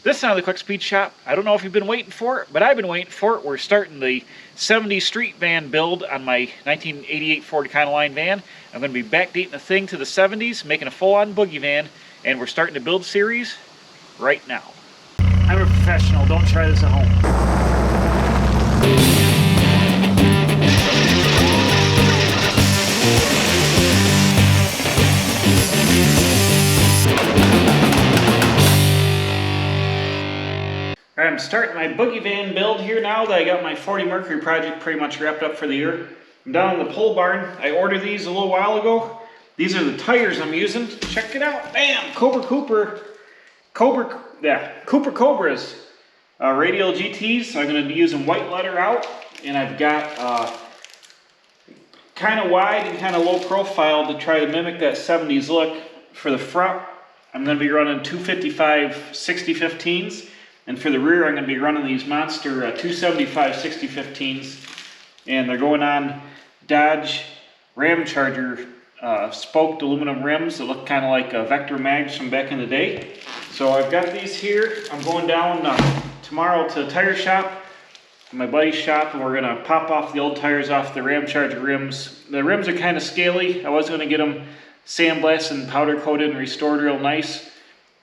This is the Quick Speed Shop. I don't know if you've been waiting for it, but I've been waiting for it. We're starting the 70s street van build on my 1988 Ford Econoline van. I'm going to be backdating the thing to the 70s, making a full-on boogie van, and we're starting the build series right now. I'm a professional. Don't try this at home. Alright, I'm starting my boogie van build here now that I got my 40 Mercury project pretty much wrapped up for the year. I'm down in the pole barn. I ordered these a little while ago. These are the tires I'm using. Check it out. Bam! Cooper Cobras Radial GTs. So I'm going to be using white letter out. And I've got kind of wide and kind of low profile to try to mimic that 70s look. For the front, I'm going to be running 255 6015s. And for the rear, I'm going to be running these monster 275 6015s. And they're going on Dodge Ramcharger spoked aluminum rims that look kind of like Vector mags from back in the day. So I've got these here. I'm going down tomorrow to the tire shop, my buddy's shop, and we're going to pop off the old tires off the Ramcharger rims. The rims are kind of scaly. I was going to get them sandblasted and powder coated and restored real nice.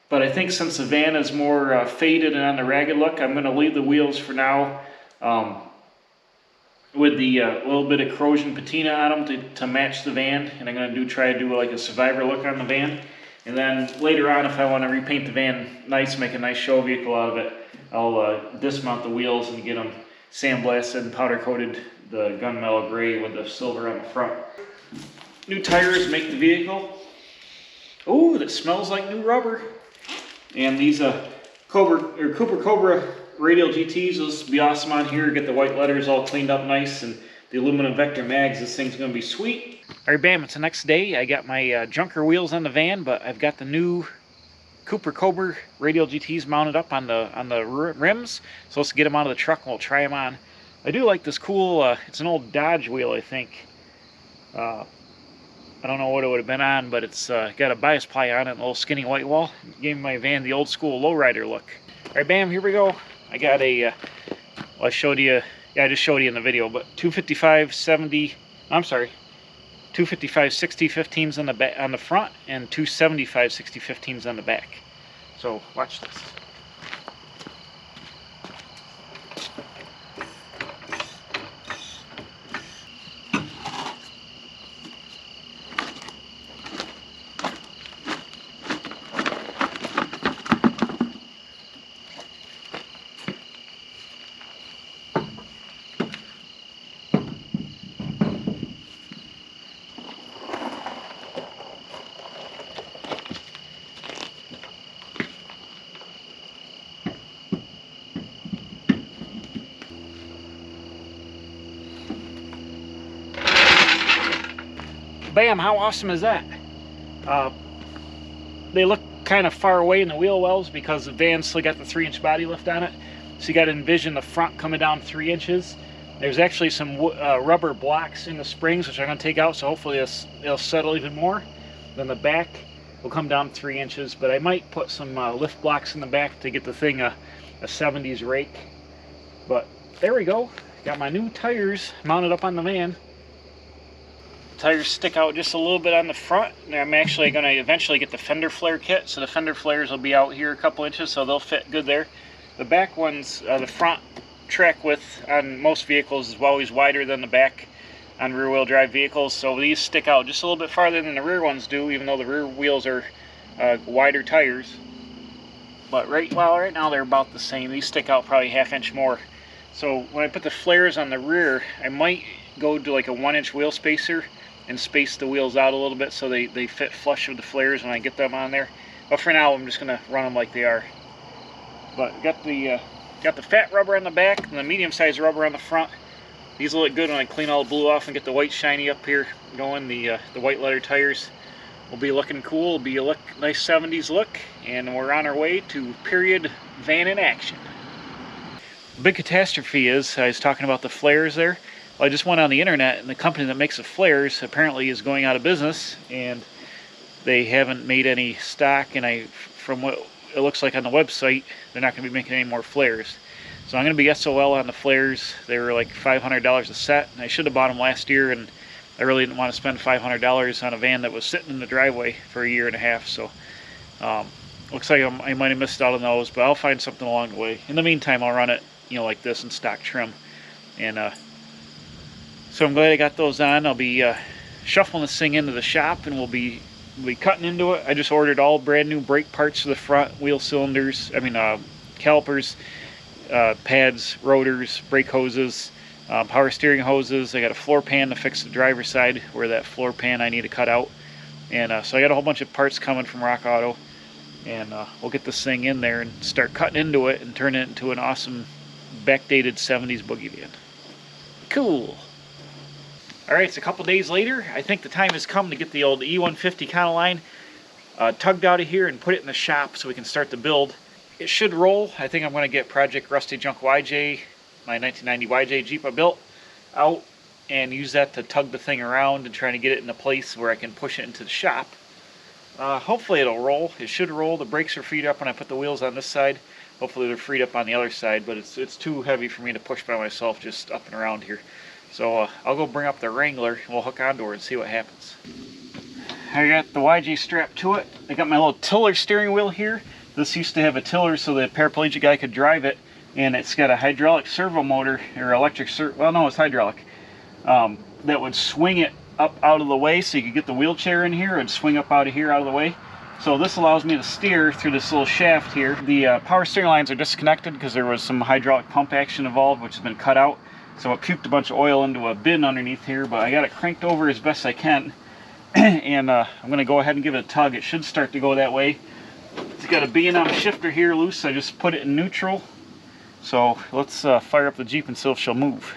But I think since the van is more faded and on the ragged look, I'm going to leave the wheels for now with the little bit of corrosion patina on them to match the van. And I'm going to try to do like a survivor look on the van. And then later on, if I want to repaint the van nice, make a nice show vehicle out of it, I'll dismount the wheels and get them sandblasted and powder coated the gunmetal gray with the silver on the front. New tires make the vehicle. Ooh, that smells like new rubber. And these Cooper Cobra Radial GTs, those will be awesome on here. Get the white letters all cleaned up nice, and the aluminum Vector mags, this thing's going to be sweet. Alright, bam, it's the next day. I got my junker wheels on the van, but I've got the new Cooper Cobra Radial GTs mounted up on the rims. So let's get them out of the truck and we'll try them on. I do like this cool, it's an old Dodge wheel, I think. I don't know what it would have been on, but it's got a bias ply on it, and a little skinny white wall. Gave my van the old school lowrider look. Alright, bam, here we go. I got a, well, I showed you, yeah, I just showed you in the video, but 255 60 15s on the back, on the front, and 275 60 15s on the back. So watch this. Bam, how awesome is that? They look kind of far away in the wheel wells because the van's still got the 3-inch body lift on it. So you got to envision the front coming down 3 inches. There's actually some rubber blocks in the springs, which I'm going to take out, so hopefully it'll settle even more. Then the back will come down 3 inches, but I might put some lift blocks in the back to get the thing a 70s rake. But there we go. Got my new tires mounted up on the van. Tires stick out just a little bit on the front. I'm actually going to eventually get the fender flare kit, so the fender flares will be out here a couple inches, so they'll fit good there. The back ones, the front track width on most vehicles is always wider than the back on rear-wheel drive vehicles, so these stick out just a little bit farther than the rear ones do, even though the rear wheels are wider tires. But right now they're about the same. These stick out probably ½ inch more. So when I put the flares on the rear, I might go to like a 1-inch wheel spacer and space the wheels out a little bit so they fit flush with the flares when I get them on there. But for now, I'm just going to run them like they are. But got the fat rubber on the back and the medium-sized rubber on the front. These will look good when I clean all the blue off and get the white shiny up here going. The white leather tires will be looking cool. It'll be a nice 70s look, and we're on our way to period van in action. The big catastrophe is, I was talking about the flares there. Well, I just went on the internet, and the company that makes the flares apparently is going out of business, and they haven't made any stock. And from what it looks like on the website they're not going to be making any more flares. So I'm going to be SOL on the flares. They were like $500 a set, and I should have bought them last year, and I really didn't want to spend $500 on a van that was sitting in the driveway for a year and a half. So looks like I might have missed out on those, but I'll find something along the way. In the meantime, I'll run it, you know, like this in stock trim. And so I'm glad I got those on. I'll be shuffling this thing into the shop, and we'll be cutting into it. I just ordered all brand new brake parts for the front, wheel cylinders, calipers, pads, rotors, brake hoses, power steering hoses. I got a floor pan to fix the driver's side where that floor pan I need to cut out. And so I got a whole bunch of parts coming from Rock Auto, and we'll get this thing in there and start cutting into it and turn it into an awesome backdated 70s boogie van. Cool. Alright, it's a couple days later. I think the time has come to get the old E150 Econoline tugged out of here and put it in the shop so we can start the build. It should roll. I think I'm going to get Project Rusty Junk YJ, my 1990 YJ Jeep I built, out and use that to tug the thing around and try to get it in a place where I can push it into the shop. Hopefully it'll roll. It should roll. The brakes are freed up when I put the wheels on this side. Hopefully they're freed up on the other side, but it's too heavy for me to push by myself just up and around here. So I'll go bring up the Wrangler and we'll hook onto her and see what happens. I got the YJ strapped to it. I got my little tiller steering wheel here. This used to have a tiller so the paraplegic guy could drive it, and it's got a hydraulic servo motor, or electric well no, it's hydraulic, that would swing it up out of the way so you could get the wheelchair in here and swing up out of here out of the way. So this allows me to steer through this little shaft here. The power steering lines are disconnected because there was some hydraulic pump action involved, which has been cut out. So it puked a bunch of oil into a bin underneath here, but I got it cranked over as best I can. And I'm going to go ahead and give it a tug. It should start to go that way. It's got a B&M shifter here loose. I just put it in neutral. So let's fire up the Jeep and see if she'll move.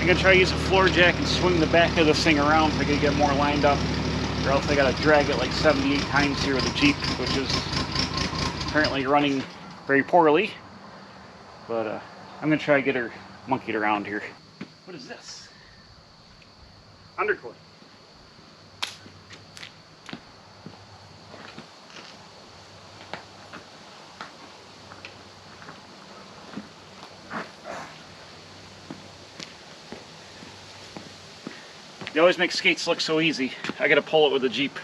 I'm gonna try to use a floor jack and swing the back of this thing around if I can get more lined up, or else I gotta drag it like 78 times here with the Jeep, which is apparently running very poorly. But I'm gonna try to get her monkeyed around here. What is this? Undercoat. They always make skates look so easy. I gotta pull it with a Jeep.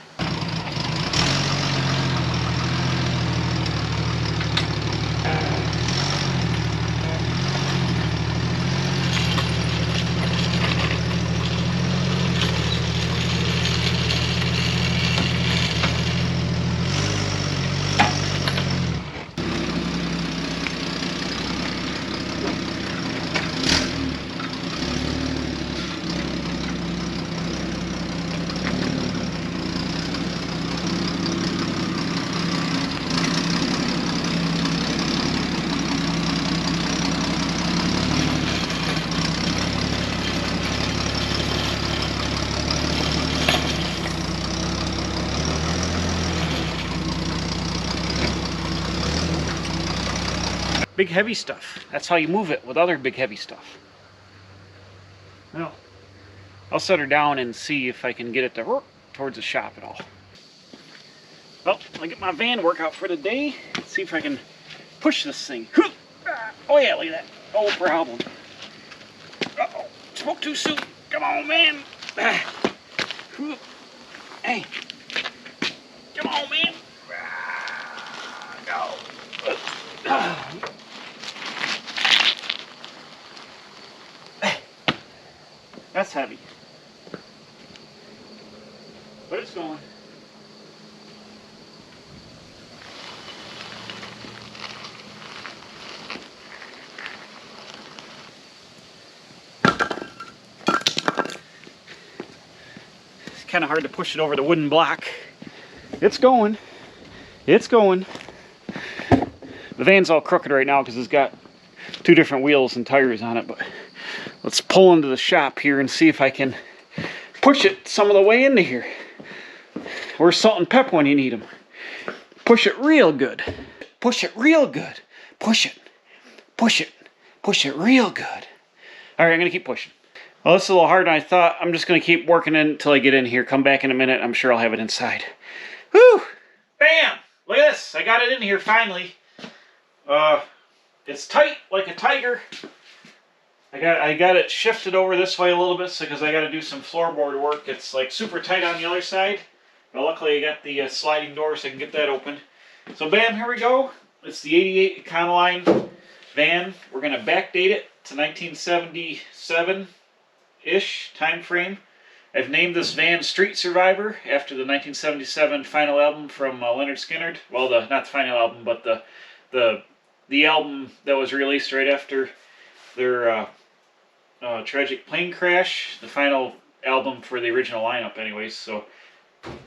Big heavy stuff. That's how you move it with other big heavy stuff. Well, I'll set her down and see if I can get it to towards the shop at all. Well, I'll get my van workout for today. Let's see if I can push this thing. Oh yeah, look at that. No problem. Uh-oh, spoke too soon. Come on, man. Hey. Come on, man. Go. That's heavy. But it's going. It's kind of hard to push it over the wooden block. It's going. It's going. The van's all crooked right now because it's got two different wheels and tires on it, but let's pull into the shop here and see if I can push it some of the way into here. Where's salt and pep when you need them? Push it real good. Push it real good. Push it. Push it. Push it real good. All right, I'm going to keep pushing. Well, this is a little harder than I thought. I'm just going to keep working in until I get in here. Come back in a minute. I'm sure I'll have it inside. Whew! Bam! Look at this. I got it in here finally. It's tight like a tiger. I got it shifted over this way a little bit because I got to do some floorboard work. It's like super tight on the other side. But luckily I got the sliding door so I can get that open. So bam, here we go. It's the 88 Econoline van. We're going to backdate it to 1977-ish time frame. I've named this van Street Survivor after the 1977 final album from Leonard Skinner. Well, not the final album, but the album that was released right after their tragic plane crash. The final album for the original lineup anyways. So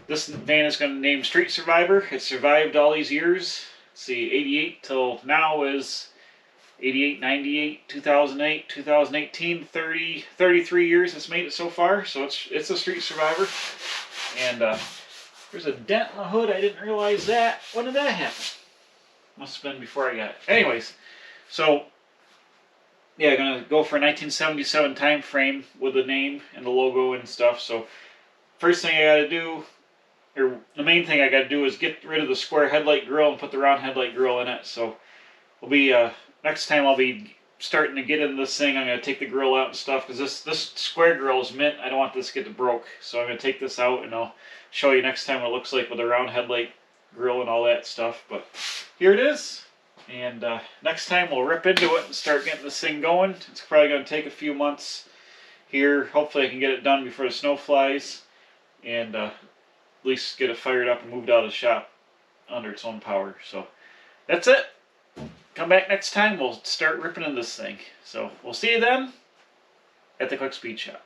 this van is going to name Street Survivor. It survived all these years. Let's see, 88 till now is 88, 98, 2008, 2018, 33 years it's made it so far. So it's a Street Survivor. And there's a dent in the hood. I didn't realize that. When did that happen? Must have been before I got it. Anyways, so yeah, I'm going to go for a 1977 time frame with the name and the logo and stuff. So first thing I got to do, or the main thing I got to do, is get rid of the square headlight grill and put the round headlight grill in it. So we'll be next time I'll be starting to get into this thing. I'm going to take the grill out and stuff because this square grill is mint. I don't want this to get broke, so I'm going to take this out and I'll show you next time what it looks like with the round headlight grill and all that stuff. But here it is, and next time we'll rip into it and start getting this thing going. It's probably going to take a few months here. Hopefully I can get it done before the snow flies, and at least get it fired up and moved out of the shop under its own power. So that's it. Come back next time, we'll start ripping into this thing. So we'll see you then at the Quick Speed Shop.